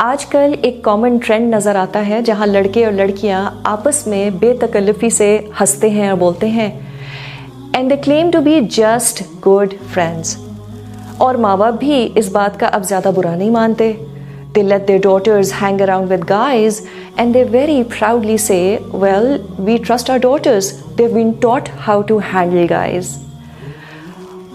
आजकल एक common trend नज़र आता है जहाँ लड़के और लड़कियाँ आपस में बेतकल्लुफ़ी से हंसते हैं और बोलते हैं and they claim to be just good friends. और माँ बाप भी इस बात का अब ज़्यादा बुरा नहीं मानते। They let their daughters hang around with guys and they very proudly say, well, we trust our daughters. They've been taught how to handle guys.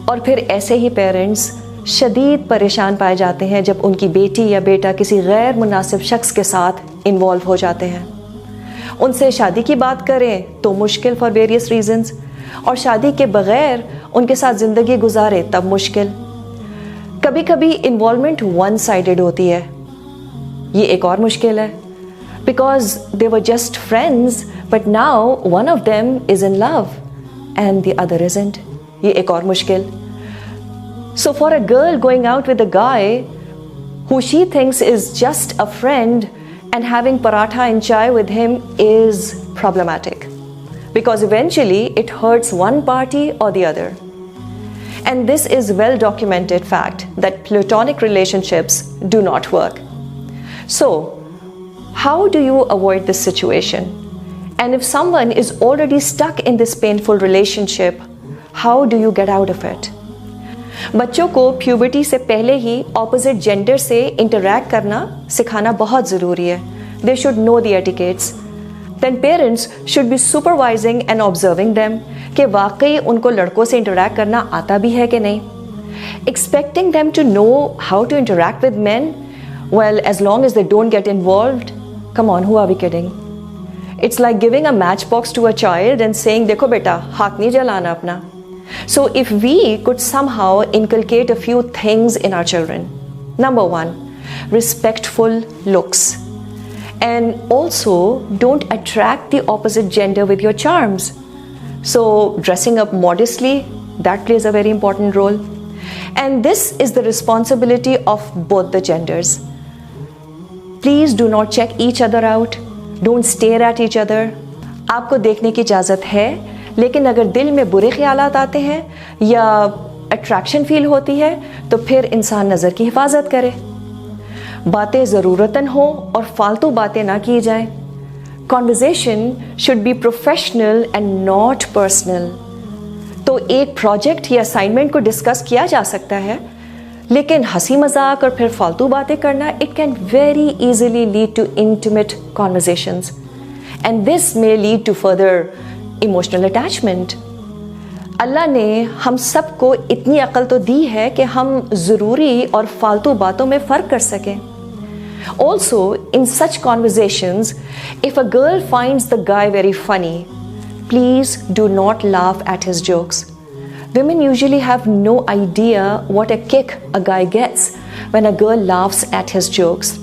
और फिर ऐसे ही पेरेंट्स शदीद परेशान पाए जाते हैं जब उनकी बेटी या बेटा किसी गैर मुनासिब शख्स के साथ इन्वॉल्व हो जाते हैं। उनसे शादी की बात करें तो मुश्किल फॉर वेरियस रीजंस, और शादी के बगैर उनके साथ ज़िंदगी गुजारे तब मुश्किल। कभी कभी इन्वॉल्वमेंट वन साइडेड होती है, ये एक और मुश्किल है, because they were just friends but now one of them is in love and the other isn't, ये एक और मुश्किल। So for a girl going out with a guy who she thinks is just a friend and having paratha and chai with him is problematic, because eventually it hurts one party or the other. And this is well documented fact that platonic relationships do not work. So how do you avoid this situation? And if someone is already stuck in this painful relationship, how do you get out of it? बच्चों को puberty से पहले ही opposite gender से interact करना सिखाना बहुत ज़रूरी है। They should know the etiquettes. Then parents should be supervising and observing them कि वाकई उनको लड़कों से इंटरैक्ट करना आता भी है कि नहीं। Expecting them to know how to interact with man, well as long as they don't get involved, come on, who are we kidding? It's like giving a matchbox to a child and saying देखो बेटा हाथ नहीं जलाना अपना। So if we could somehow inculcate a few things in our children. Number one, respectful looks. And also don't attract the opposite gender with your charms. So dressing up modestly, that plays a very important role. And this is the responsibility of both the genders. Please do not check each other out. Don't stare at each other. आपको देखने की इजाज़त है, लेकिन अगर दिल में बुरे ख्यालात आते हैं या अट्रैक्शन फील होती है तो फिर इंसान नज़र की हिफाजत करे। बातें ज़रूरतन हो और फालतू बातें ना की जाएं। Conversation should be professional and not personal. तो एक प्रोजेक्ट या असाइनमेंट को डिस्कस किया जा सकता है, लेकिन हंसी मजाक और फिर फालतू बातें करना it can very easily lead to intimate conversations and this may lead to further emotional attachment. Allah ने हम सबको इतनी अक्ल तो दी है कि हम ज़रूरी और फालतू बातों में फ़र्क कर सकें। Also in such conversations if a girl finds the guy very funny, please do not laugh at his jokes. Women usually have no idea what a kick a guy gets when a girl laughs at his jokes.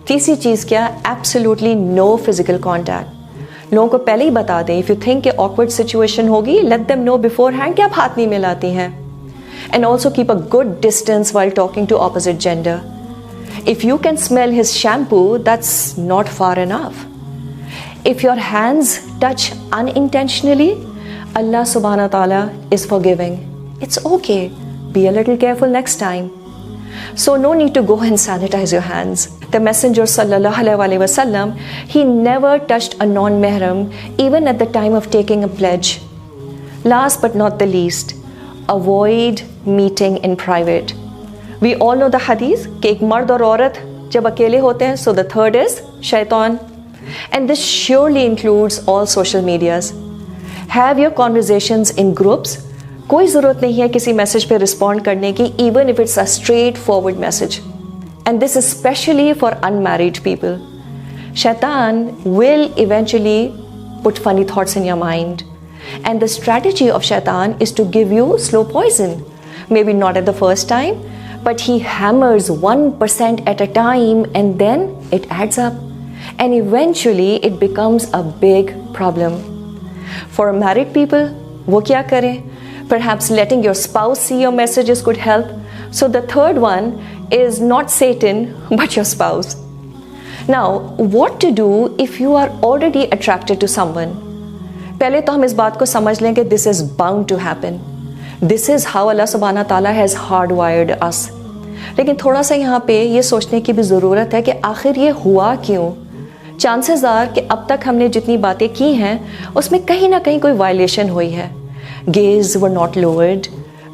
तीसरी चीज़ क्या? Absolutely no physical contact. लोगों को पहले ही बता दें, if you think कि awkward situation होगी, let them know beforehand कि आप हाथ नहीं मिलाती हैं। And also keep a good distance while talking to opposite gender. If you can smell his shampoo, that's not far enough. If your hands touch unintentionally, Allah subhanahu wa ta'ala is forgiving. It's okay. Be a little careful next time. So no need to go and sanitize your hands. The Messenger sallallahu alaihi wasallam, he never touched a non-mahram even at the time of taking a pledge. Last but not the least, avoid meeting in private. We all know the hadith कि एक मर्द और औरत जब अकेले होते हैं, so the third is shaitan. And this surely includes all social medias. Have your conversations in groups. कोई ज़रूरत नहीं है किसी मैसेज पे रिस्पॉन्ड करने की, even if it's a straightforward message. And this is especially for unmarried people. Shaitan will eventually put funny thoughts in your mind. And the strategy of Shaitan is to give you slow poison. Maybe not at the first time, but he hammers 1% at a time and then it adds up. And eventually it becomes a big problem. For married people, वो क्या करें? Perhaps letting your spouse see your messages could help. So the third one is not Satan, but your spouse. Now, what to do if you are already attracted to someone? पहले तो हम इस बात को समझ लें कि this is bound to happen. This is how Allah subhanahu wa ta'ala has hardwired us. लेकिन थोड़ा सा यहाँ पे ये सोचने की भी ज़रूरत है कि आखिर ये हुआ क्यों। चांसेस आर कि अब तक हमने जितनी बातें की हैं उसमें कहीं ना कहीं कोई वायलेशन हुई है। गेज वर नॉट लोअर्ड,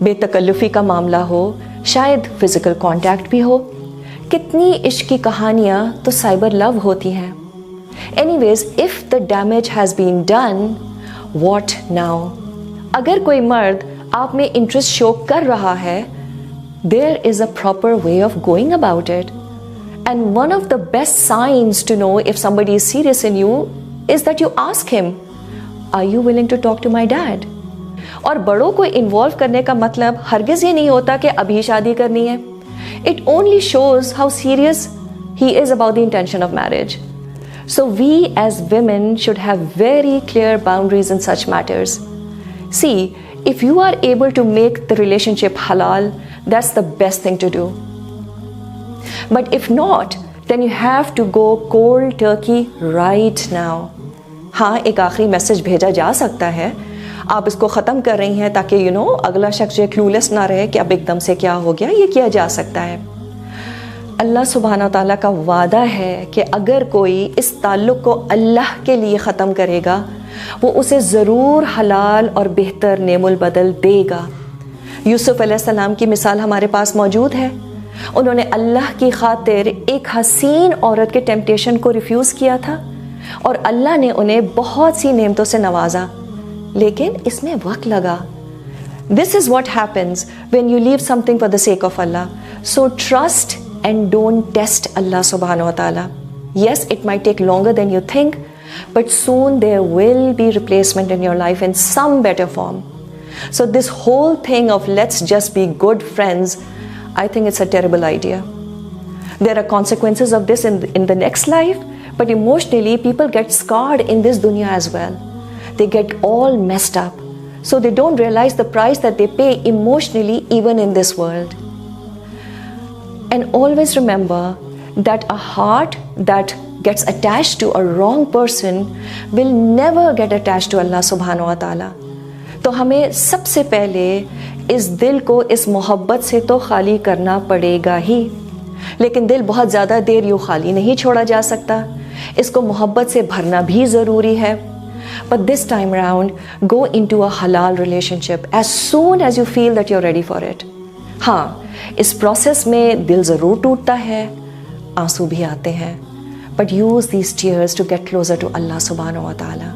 बेतकल्लुफ़ी का मामला हो, शायद फिज़िकल कांटेक्ट भी हो। कितनी इश्क की कहानियाँ तो साइबर लव होती हैं। Anyways, if the damage has been done, what now? अगर कोई मर्द आप में इंटरेस्ट शो कर रहा है, there is a proper way of going about it. And one of the best signs to know if somebody is serious in you is that you ask him, are you willing to talk to my dad? और बड़ों को involve करने का मतलब हरगिज़ ये नहीं होता कि अभी शादी करनी है. It only shows how serious he is about the intention of marriage. So we as women should have very clear boundaries in such matters. See, if you are able to make the relationship halal, that's the best thing to do. But if not, then you have to go cold turkey right now. हाँ, एक आखिरी message भेजा जा सकता है. आप इसको ख़त्म कर रही हैं ताकि अगला शख्स जो क्लूलेस ना रहे कि अब एकदम से क्या हो गया. ये किया जा सकता है. अल्लाह सुब्हाना ताला का वादा है कि अगर कोई इस ताल्लुक़ को अल्लाह के लिए ख़त्म करेगा, वो उसे ज़रूर हलाल और बेहतर नेमुल बदल देगा. यूसुफ अलैहिस्सलाम की मिसाल हमारे पास मौजूद है. उन्होंने अल्लाह की खातिर एक हसीन औरत के टेम्पटेशन को रिफ्यूज़ किया था और अल्लाह ने उन्हें बहुत सी नेमतों से नवाजा, लेकिन इसमें वक्त लगा. This is what happens when you leave something for the sake of Allah. So trust and don't test Allah सुब्हानहू व तआला. Yes, it might take longer than you think, but soon there will be replacement in your life in some better form. So this whole thing of let's just be good friends, I think it's a terrible idea. There are consequences of this in the next life, but emotionally people get scarred in this dunya as well. They get all messed up. So they don't realize the price that they pay emotionally even in this world. And always remember that a heart that gets attached to a wrong person will never get attached to Allah subhanahu wa ta'ala. तो हमें सबसे पहले इस दिल को इस मोहब्बत से तो खाली करना पड़ेगा ही. लेकिन दिल बहुत ज़्यादा देर यूँ खाली नहीं छोड़ा जा सकता. इसको मोहब्बत से भरना भी ज़रूरी है. But this time around, go into a halal relationship as soon as you feel that you're ready for it. हाँ, इस प्रोसेस में दिल ज़रूर टूटता है, आंसू भी आते हैं. But use these tears to get closer to Allah subhanahu wa ta'ala.